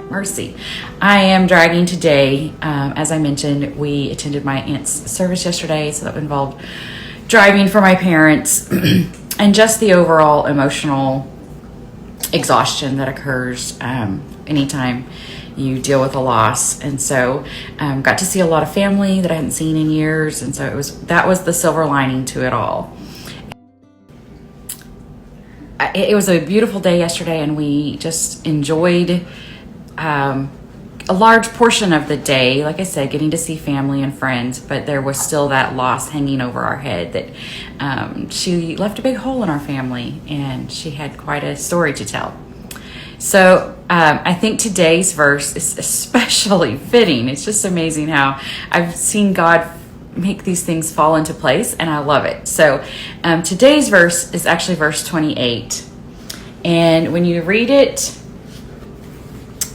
Mercy. I am dragging today. As I mentioned, we attended my aunt's service yesterday, so that involved driving for my parents and just the overall emotional exhaustion that occurs anytime you deal with a loss. And so got to see a lot of family that I hadn't seen in years, and so that was the silver lining to it all. It was a beautiful day yesterday, and we just enjoyed a large portion of the day, like I said, getting to see family and friends, but there was still that loss hanging over our head that she left a big hole in our family, and she had quite a story to tell. So I think today's verse is especially fitting. It's just amazing how I've seen God make these things fall into place, and I love it. So today's verse is actually verse 28. And when you read it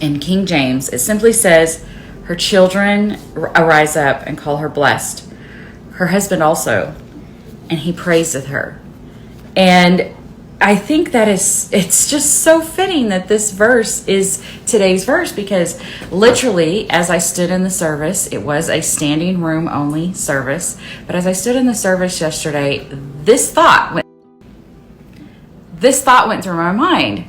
in King James, it simply says, her children arise up and call her blessed, her husband also, and he praiseth her. And I think that it's just so fitting that this verse is today's verse, because literally, as I stood in the service, it was a standing room only service, but as I stood in the service yesterday, this thought went through my mind.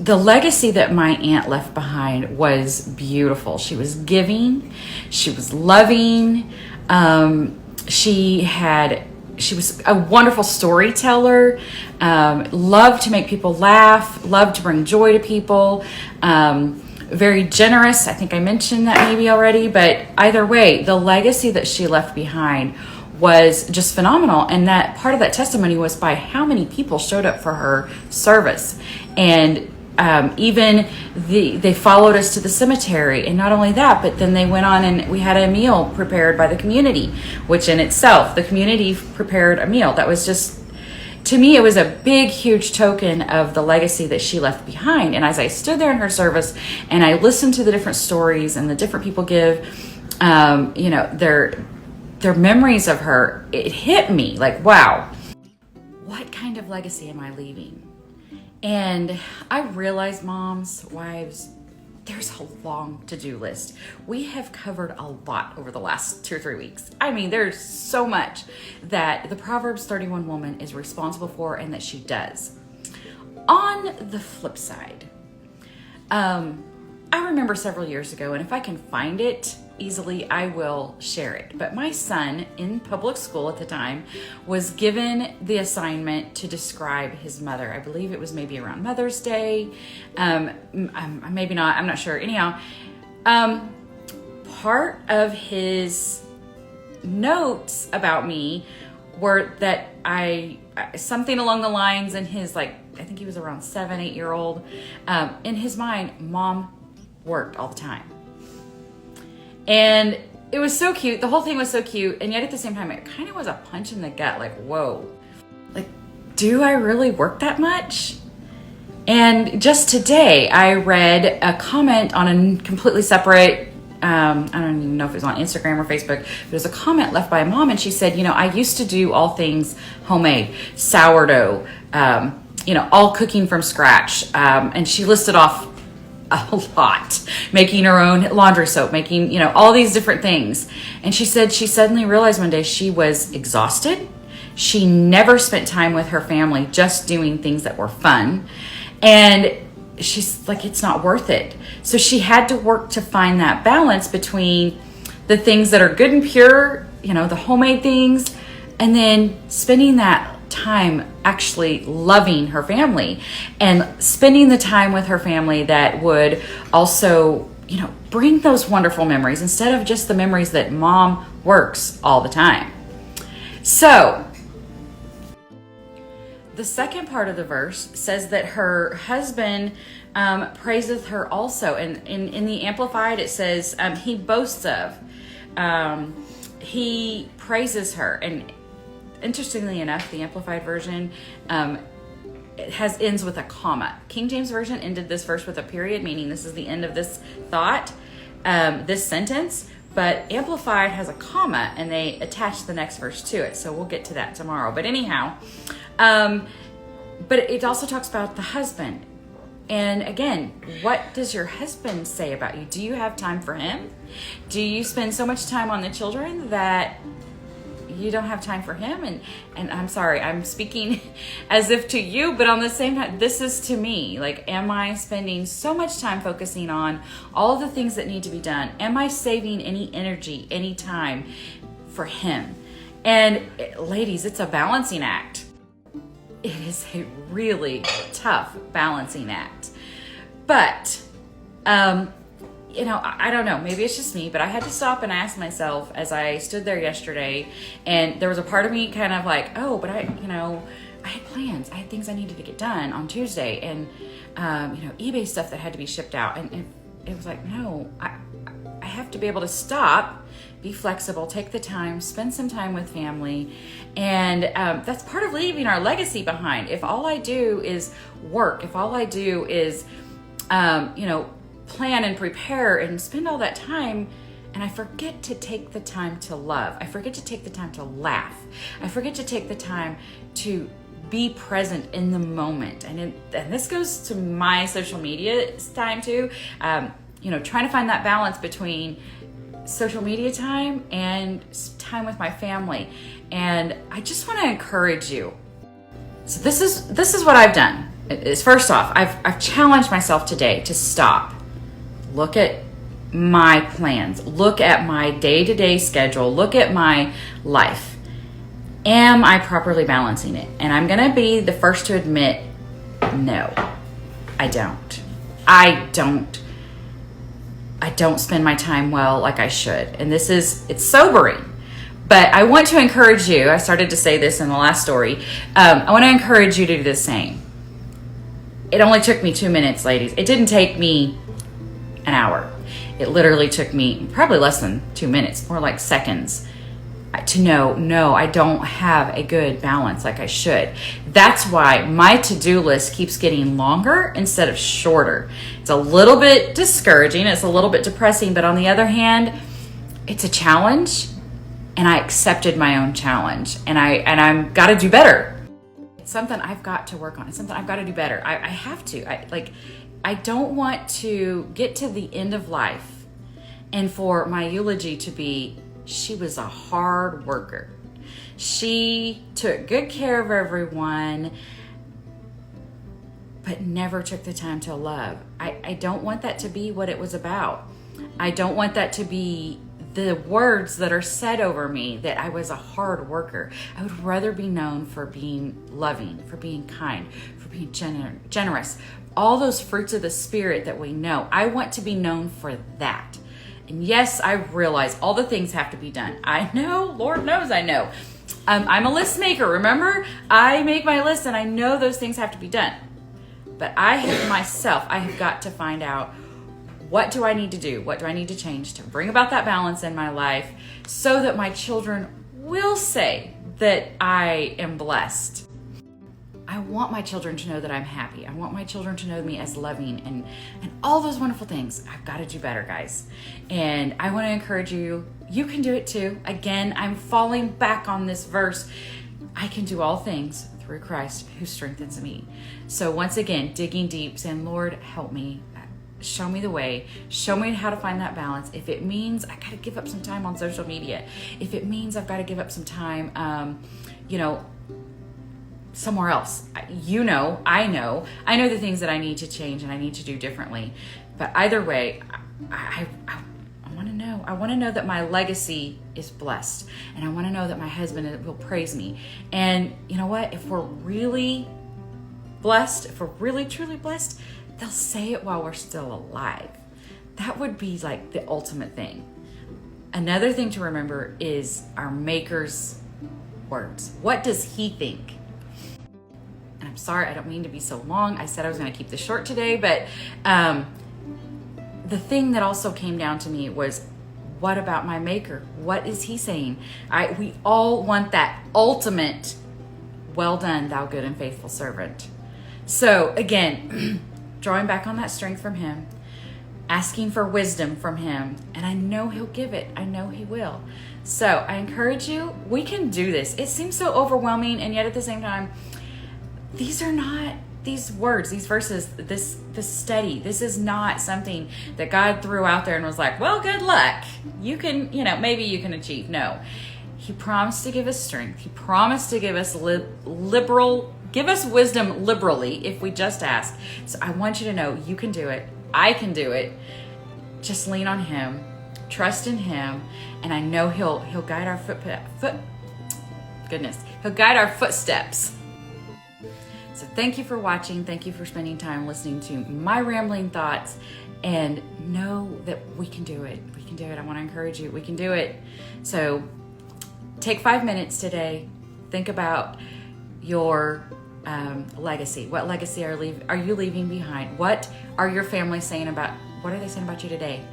The legacy that my aunt left behind was beautiful. She was giving, she was loving, she was a wonderful storyteller, loved to make people laugh, loved to bring joy to people, very generous. I think I mentioned that maybe already, but either way, the legacy that she left behind was just phenomenal. And that part of that testimony was by how many people showed up for her service. And even they followed us to the cemetery, and not only that, but then they went on and we had a meal prepared by the community, which in itself, the community prepared a meal. That was just, to me, it was a big, huge token of the legacy that she left behind. And as I stood there in her service and I listened to the different stories and the different people give, their memories of her, it hit me like, wow, what kind of legacy am I leaving? And I realize, moms, wives, there's a long to-do list. We have covered a lot over the last 2 or 3 weeks. I mean, there's so much that the Proverbs 31 woman is responsible for and that she does. On the flip side, I remember several years ago, and if I can find it easily, I will share it. But my son in public school at the time was given the assignment to describe his mother. I believe it was maybe around Mother's Day. Maybe not, I'm not sure. Anyhow, part of his notes about me were that something along the lines in his, I think he was around 7, 8 year old, in his mind, mom worked all the time. And it was so cute. The whole thing was so cute. And yet at the same time, it kind of was a punch in the gut. Like, whoa, do I really work that much? And just today, I read a comment on a completely separate, I don't even know if it was on Instagram or Facebook, but it was a comment left by a mom. And she said, I used to do all things homemade, sourdough, all cooking from scratch. And she listed off a lot, making her own laundry soap, making, all these different things. And she said she suddenly realized one day she was exhausted. She never spent time with her family, just doing things that were fun. And she's like, it's not worth it. So she had to work to find that balance between the things that are good and pure, the homemade things, and then spending that time actually loving her family and spending the time with her family that would also, bring those wonderful memories instead of just the memories that mom works all the time. So the second part of the verse says that her husband praiseth her also. And in the Amplified, it says he boasts of, he praises her. And interestingly enough, the Amplified version ends with a comma. King James Version ended this verse with a period, meaning this is the end of this thought, this sentence. But Amplified has a comma, and they attach the next verse to it. So we'll get to that tomorrow. But anyhow, But it also talks about the husband. And again, what does your husband say about you? Do you have time for him? Do you spend so much time on the children that you don't have time for him? And I'm sorry, I'm speaking as if to you, but on the same time, this is to me. Like, am I spending so much time focusing on all of the things that need to be done? Am I saving any energy, any time for him? And ladies, it's a balancing act. It is a really tough balancing act. But, I don't know, maybe it's just me, but I had to stop and ask myself as I stood there yesterday, and there was a part of me kind of like, oh, but I had plans. I had things I needed to get done on Tuesday, and, eBay stuff that had to be shipped out. And it was like, no, I have to be able to stop, be flexible, take the time, spend some time with family. And that's part of leaving our legacy behind. If all I do is work, if all I do is, plan and prepare and spend all that time, and I forget to take the time to love, I forget to take the time to laugh, I forget to take the time to be present in the moment. And this goes to my social media time too. Trying to find that balance between social media time and time with my family. And I just want to encourage you. So this is what I've done. Is first off, I've challenged myself today to stop, look at my plans, look at my day-to-day schedule, look at my life. Am I properly balancing it? And I'm going to be the first to admit, no, I don't. I don't spend my time well like I should. And it's sobering. But I want to encourage you. I started to say this in the last story. I want to encourage you to do the same. It only took me 2 minutes, ladies. It didn't take me an hour. It literally took me probably less than 2 minutes, more like seconds, to know, no, I don't have a good balance like I should. That's why my to-do list keeps getting longer instead of shorter. It's a little bit discouraging. It's a little bit depressing. But on the other hand, it's a challenge. And I accepted my own challenge. And I'm got to do better. It's something I've got to work on. It's something I've got to do better. I have to. I don't want to get to the end of life and for my eulogy to be, she was a hard worker. She took good care of everyone, but never took the time to love. I don't want that to be what it was about. I don't want that to be the words that are said over me, that I was a hard worker. I would rather be known for being loving, for being kind, for being generous. All those fruits of the Spirit that we know. I want to be known for that. And yes, I realize all the things have to be done. I know, Lord knows I know. I'm a list maker, remember? I make my list and I know those things have to be done. But I have got to find out, what do I need to do? What do I need to change to bring about that balance in my life so that my children will say that I am blessed? I want my children to know that I'm happy. I want my children to know me as loving and all those wonderful things. I've got to do better, guys. And I want to encourage you. You can do it too. Again, I'm falling back on this verse. I can do all things through Christ who strengthens me. So once again, digging deep, saying, Lord, help me. Show me the way. Show me how to find that balance. If it means I got to give up some time on social media, if it means I've got to give up some time, somewhere else. I know the things that I need to change and I need to do differently. But either way, I want to know. I want to know that my legacy is blessed, and I want to know that my husband will praise me. And you know what? If we're really blessed, if we're really truly blessed, they'll say it while we're still alive. That would be like the ultimate thing. Another thing to remember is our Maker's words. What does he think? And I'm sorry, I don't mean to be so long. I said I was going to keep this short today, but the thing that also came down to me was, what about my Maker? What is he saying? We all want that ultimate, well done, thou good and faithful servant. So again, drawing back on that strength from him, asking for wisdom from him, and I know he'll give it. I know he will. So I encourage you, we can do this. It seems so overwhelming, and yet at the same time, these are not these words, these verses, this study. This is not something that God threw out there and was like, well, good luck. You can, maybe you can achieve. No. He promised to give us strength. He promised to give us give us wisdom liberally if we just ask. So I want you to know you can do it. I can do it. Just lean on him, trust in him, and I know he'll guide our he'll guide our footsteps. So thank you for watching. Thank you for spending time listening to my rambling thoughts, and know that we can do it. We can do it. I want to encourage you. We can do it. So take 5 minutes today. Think about your legacy. What legacy are you leaving behind? What are your family saying about? What are they saying about you today?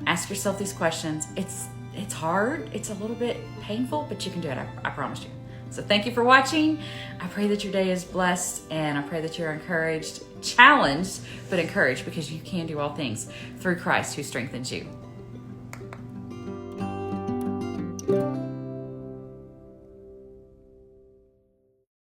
Ask yourself these questions. It's hard. It's a little bit painful, but you can do it. I promise you. So thank you for watching. I pray that your day is blessed, and I pray that you're encouraged, challenged, but encouraged, because you can do all things through Christ who strengthens you.